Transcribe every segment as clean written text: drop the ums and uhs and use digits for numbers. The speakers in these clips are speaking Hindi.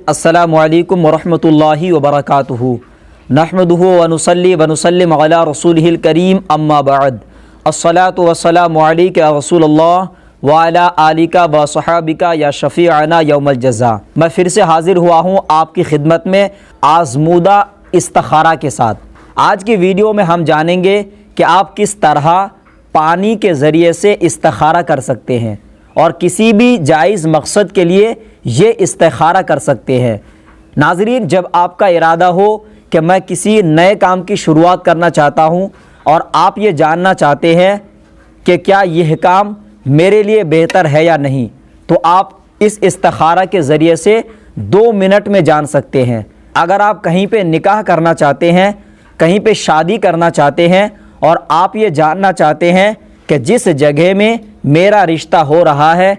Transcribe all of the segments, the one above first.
अस्सलामु अलैकुम वरहमतुल्लाहि वबरकातुहू नहमदुहु व नुसल्ली व नुसल्लिम अला रसूलिहिल करीम अम्मा बाद अस्सलातु वस्सलामु अलैका या रसूलल्लाह व अला आलिका व सहाबिका या शफ़ीअना यौमल जज़ा। मैं फिर से हाज़िर हुआ हूँ आपकी खिदमत में आज़मूदा इस्तिखारा के साथ। आज की वीडियो में हम जानेंगे कि आप किस तरह पानी के ज़रिए से इस्तिखारा कर सकते हैं और किसी भी जायज़ मकसद के लिए ये इस्तिखारा कर सकते हैं। नाज़रीन, जब आपका इरादा हो कि मैं किसी नए काम की शुरुआत करना चाहता हूँ और आप ये जानना चाहते हैं कि क्या यह काम मेरे लिए बेहतर है या नहीं, तो आप इस इस्तिखारा के ज़रिए से 2 मिनट में जान सकते हैं। अगर आप कहीं पे निकाह करना चाहते हैं, कहीं पे शादी करना चाहते हैं और आप ये जानना चाहते हैं कि जिस जगह में मेरा रिश्ता हो रहा है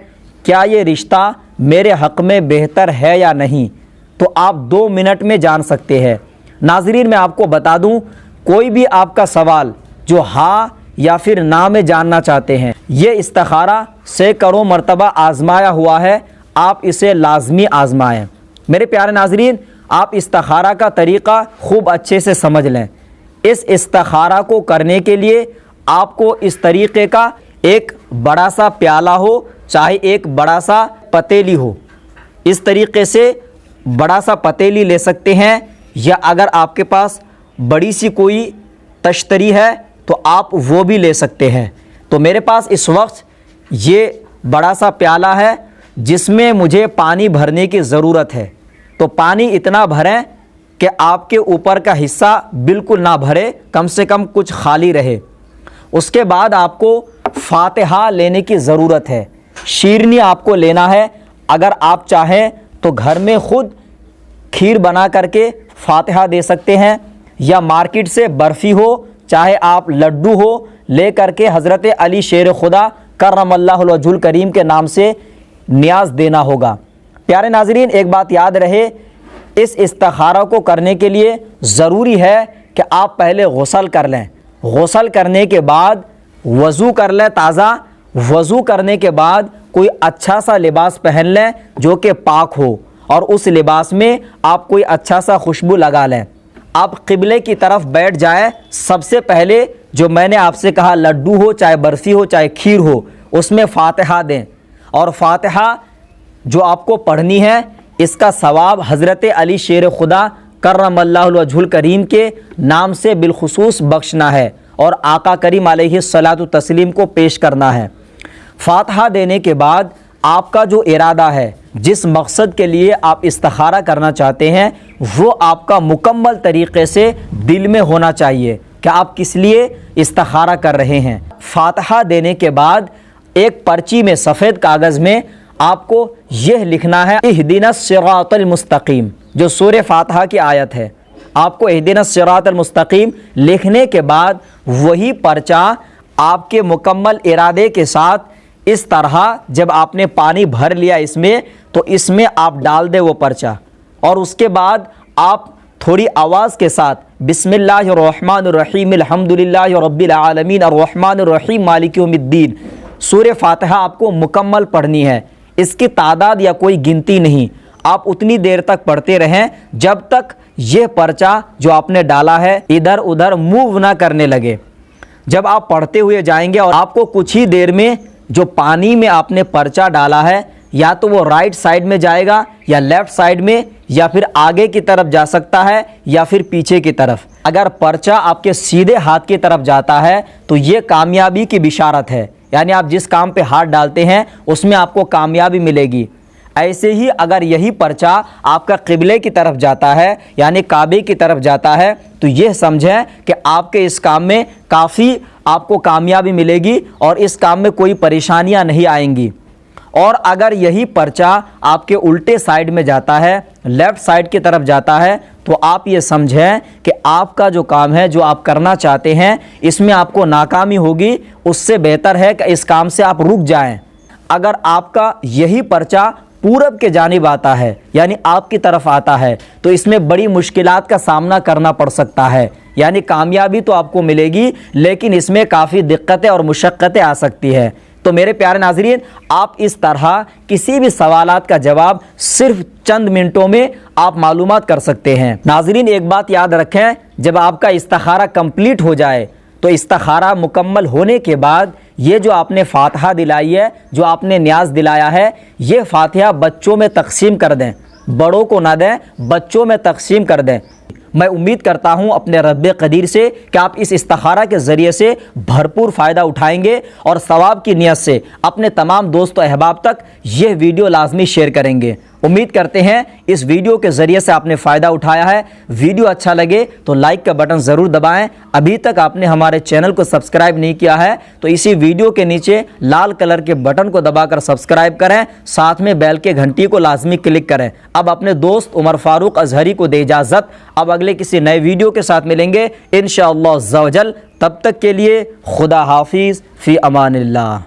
क्या ये रिश्ता मेरे हक़ में बेहतर है या नहीं, तो आप 2 मिनट में जान सकते हैं। नाज़रीन, मैं आपको बता दूं, कोई भी आपका सवाल जो हाँ या फिर ना में जानना चाहते हैं, ये इस्तिखारा सैकड़ों मरतबा आज़माया हुआ है, आप इसे लाजमी आज़माएं। मेरे प्यारे नाज़रीन, आप इस्तिखारा का तरीक़ा खूब अच्छे से समझ लें। इस इस्तिखारा को करने के लिए आपको इस तरीक़े का एक बड़ा सा प्याला हो, चाहे एक बड़ा सा पतीली हो, इस तरीक़े से बड़ा सा पतीली ले सकते हैं, या अगर आपके पास बड़ी सी कोई तश्तरी है तो आप वो भी ले सकते हैं। तो मेरे पास इस वक्त ये बड़ा सा प्याला है जिसमें मुझे पानी भरने की ज़रूरत है। तो पानी इतना भरें कि आपके ऊपर का हिस्सा बिल्कुल ना भरे, कम से कम कुछ खाली रहे। उसके बाद आपको फातिहा लेने की ज़रूरत है, शीरनी आपको लेना है। अगर आप चाहें तो घर में ख़ुद खीर बना करके फातिहा दे सकते हैं, या मार्केट से बर्फ़ी हो, चाहे आप लड्डू हो, ले करके हज़रत अली शेर खुदा करमल्लाहु वजहुल करीम के नाम से नियाज़ देना होगा। प्यारे नाज़रीन, एक बात याद रहे, इस इस्तिखारा को करने के लिए ज़रूरी है कि आप पहले गुस्ल कर लें। गुस्ल करने के बाद वज़ू कर लें ताज़ा। वज़ू करने के बाद कोई अच्छा सा लिबास पहन लें जो कि पाक हो, और उस लिबास में आप कोई अच्छा सा खुशबू लगा लें। आप क़िबले की तरफ बैठ जाएं। सबसे पहले जो मैंने आपसे कहा, लड्डू हो, चाहे बर्फ़ी हो, चाहे खीर हो, उसमें फ़ातिहा दें। और फ़ातिहा जो आपको पढ़नी है, इसका सवाब हज़रत अली शेर खुदा करमल्लाहु वजहुल करीम के नाम से बिलखुसूस बख्शना है और आका करीम अलैहिस्सलातु तस्लीम को पेश करना है। फ़ातिहा देने के बाद आपका जो इरादा है, जिस मकसद के लिए आप इस्तिखारा करना चाहते हैं, वो आपका मुकम्मल तरीक़े से दिल में होना चाहिए कि आप किस लिए इस्तिखारा कर रहे हैं। फ़ातिहा देने के बाद एक पर्ची में, सफ़ेद कागज़ में आपको यह लिखना है, इहदिनस सिरातल मुस्तकीम, जो सूरह फ़ातिहा की आयत है। आपको इहदिनस सिरातल मुस्तकीम लिखने के बाद वही पर्चा आपके मुकम्मल इरादे के साथ इस तरह, जब आपने पानी भर लिया इसमें, तो इसमें आप डाल दें वो पर्चा, और उसके बाद आप थोड़ी आवाज़ के साथ बिस्मिल्लाहिर्रहमानिर्रहीम अल्हम्दुलिल्लाहि रब्बिल आलमीन अर्रहमानिर्रहीम मालिक यौमिद्दीन सूरह फ़ातिहा आपको मुकम्मल पढ़नी है। इसकी तादाद या कोई गिनती नहीं, आप उतनी देर तक पढ़ते रहें जब तक यह पर्चा जो आपने डाला है इधर उधर मूव ना करने लगे। जब आप पढ़ते हुए जाएंगे और आपको कुछ ही देर में जो पानी में आपने पर्चा डाला है, या तो वो राइट साइड में जाएगा या लेफ़्ट साइड में, या फिर आगे की तरफ जा सकता है या फिर पीछे की तरफ। अगर पर्चा आपके सीधे हाथ की तरफ जाता है तो ये कामयाबी की बिशारत है, यानी आप जिस काम पे हाथ डालते हैं उसमें आपको कामयाबी मिलेगी। ऐसे ही अगर यही पर्चा आपका क़िबले की तरफ जाता है, यानी काबे की तरफ जाता है, तो यह समझें कि आपके इस काम में काफ़ी आपको कामयाबी मिलेगी और इस काम में कोई परेशानियां नहीं आएंगी। और अगर यही पर्चा आपके उल्टे साइड में जाता है, लेफ़्ट साइड की तरफ जाता है, तो आप ये समझें कि आपका जो काम है, जो आप करना चाहते हैं, इसमें आपको नाकामी होगी। उससे बेहतर है कि इस काम से आप रुक जाएं। अगर आपका यही पर्चा पूरब के जानिब आता है, यानी आपकी तरफ आता है, तो इसमें बड़ी मुश्किलात का सामना करना पड़ सकता है। यानी कामयाबी तो आपको मिलेगी, लेकिन इसमें काफ़ी दिक्कतें और मुशक्क़तें आ सकती है। तो मेरे प्यारे नाज़रीन, आप इस तरह किसी भी सवालात का जवाब सिर्फ चंद मिनटों में आप मालूमात कर सकते हैं। नाज़रीन, एक बात याद रखें, जब आपका इस्तिखारा कंप्लीट हो जाए तो इस्तिखारा मुकम्मल होने के बाद ये जो आपने फातिहा दिलाई है, जो आपने न्याज दिलाया है, ये फातिहा बच्चों में तकसीम कर दें, बड़ों को ना दें, बच्चों में तकसीम कर दें। मैं उम्मीद करता हूं अपने रब्बे कदीर से कि आप इस इस्तिखारा के ज़रिए से भरपूर फ़ायदा उठाएंगे और सवाब की नियत से अपने तमाम दोस्तों अहबाब तक यह वीडियो लाजमी शेयर करेंगे। उम्मीद करते हैं इस वीडियो के ज़रिए से आपने फ़ायदा उठाया है। वीडियो अच्छा लगे तो लाइक का बटन ज़रूर दबाएं। अभी तक आपने हमारे चैनल को सब्सक्राइब नहीं किया है तो इसी वीडियो के नीचे लाल कलर के बटन को दबाकर सब्सक्राइब करें, साथ में बेल के घंटी को लाजमी क्लिक करें। अब अपने दोस्त उमर फारूक अजहरी को दे इजाज़त। अब अगले किसी नए वीडियो के साथ मिलेंगे इंशाअल्लाह अज़्ज़ा वजल। तब तक के लिए खुदा हाफिज़, फ़ी अमानिल्लाह।